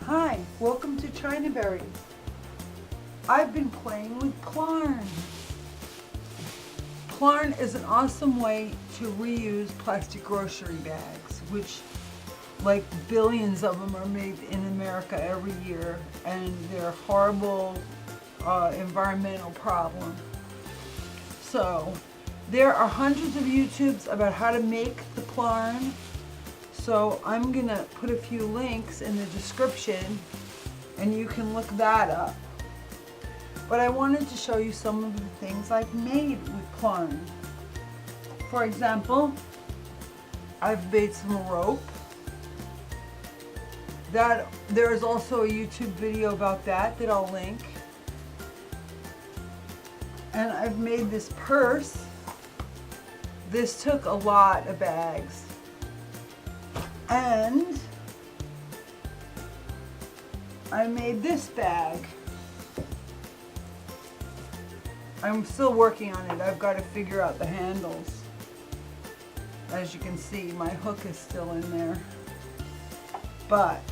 Hi, welcome to Chinaberry. I've been playing with Plarn. Plarn is an awesome way to reuse plastic grocery bags, which like billions of them are made in America every year, and they're a horrible environmental problem. So there are hundreds of YouTubes about how to make the Plarn. So I'm gonna put a few links in the description and you can look that up. But I wanted to show you some of the things I've made with Plarn. For example, I've made some rope. There is also a YouTube video about that I'll link. And I've made this purse. This took a lot of bags. And I made this bag. I'm still working on it. I've got to figure out the handles. As you can see, my hook is still in there. But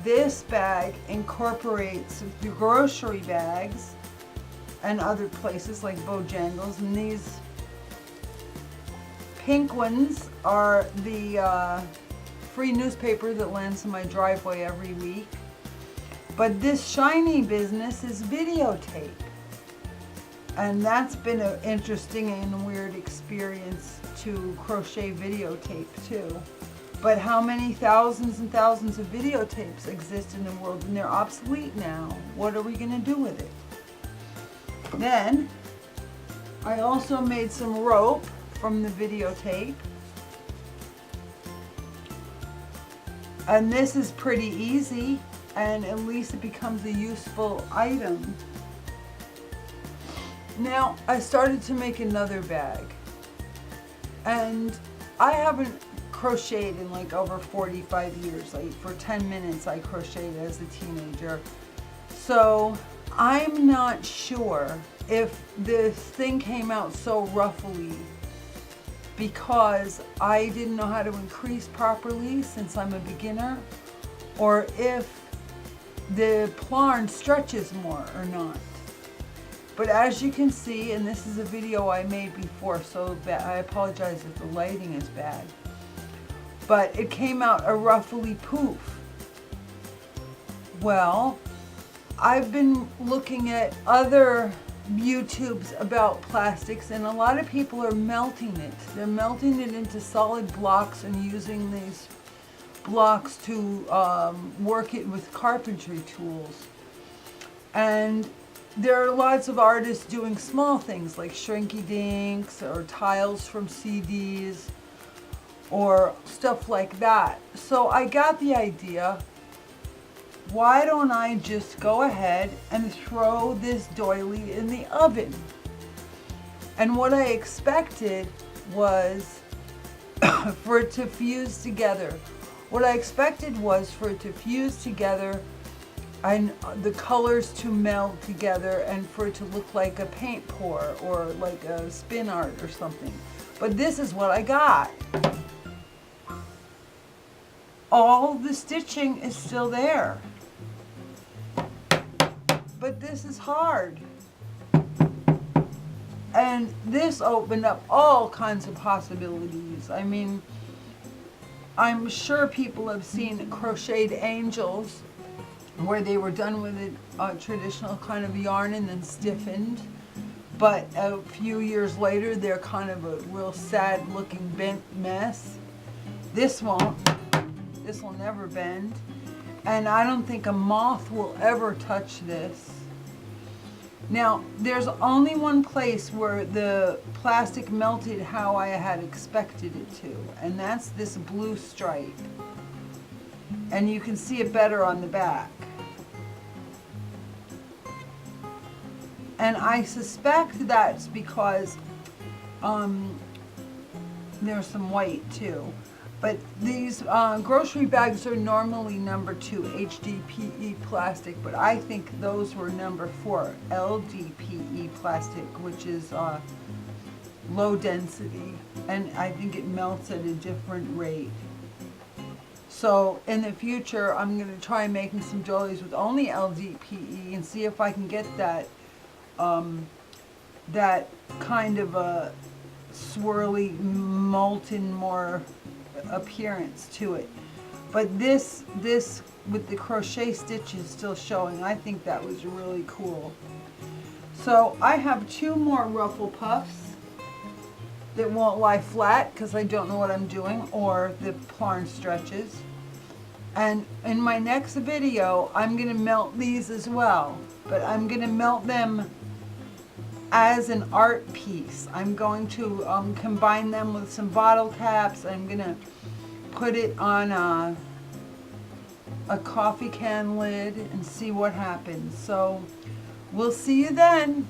this bag incorporates the grocery bags and other places like Bojangles, and these pink ones are the free newspaper that lands in my driveway every week. But this shiny business is videotape. And that's been an interesting and weird experience to crochet videotape too. But how many thousands and thousands of videotapes exist in the world and they're obsolete now? What are we gonna do with it? Then, I also made some rope from the videotape. And this is pretty easy, and at least it becomes a useful item. Now, I started to make another bag. And I haven't crocheted in like over 45 years. Like for 10 minutes I crocheted as a teenager. So I'm not sure if this thing came out so roughly because I didn't know how to increase properly since I'm a beginner, or if the Plarn stretches more or not. But as you can see, and this is a video I made before, so I apologize if the lighting is bad, but it came out a ruffly poof. Well, I've been looking at other YouTubes about plastics, and a lot of people are melting it. They're melting it into solid blocks and using these blocks to work it with carpentry tools. And there are lots of artists doing small things like shrinky dinks or tiles from CDs or stuff like that. So I got the idea, why don't I just go ahead and throw this doily in the oven? And what I expected was for it to fuse together. What I expected was for it to fuse together and the colors to meld together and for it to look like a paint pour or like a spin art or something. But this is what I got. All the stitching is still there. But this is hard. And this opened up all kinds of possibilities. I mean, I'm sure people have seen crocheted angels where they were done with a traditional kind of yarn and then stiffened. But a few years later, they're kind of a real sad looking bent mess. This won't. This will never bend. And I don't think a moth will ever touch this. Now, there's only one place where the plastic melted how I had expected it to, and that's this blue stripe. And you can see it better on the back. And I suspect that's because there's some white too. But these grocery bags are normally number 2 HDPE plastic, but I think those were number 4 LDPE plastic, which is low density, and I think it melts at a different rate. So in the future, I'm going to try making some doilies with only LDPE and see if I can get that that kind of a swirly, molten more appearance to it. But this with the crochet stitches still showing, I think that was really cool. So I have 2 more ruffle puffs that won't lie flat because I don't know what I'm doing, or the Plarn stretches. And in my next video, I'm going to melt these as well, but I'm going to melt them as an art piece. I'm going to combine them with some bottle caps. I'm going to put it on a coffee can lid and see what happens. So we'll see you then.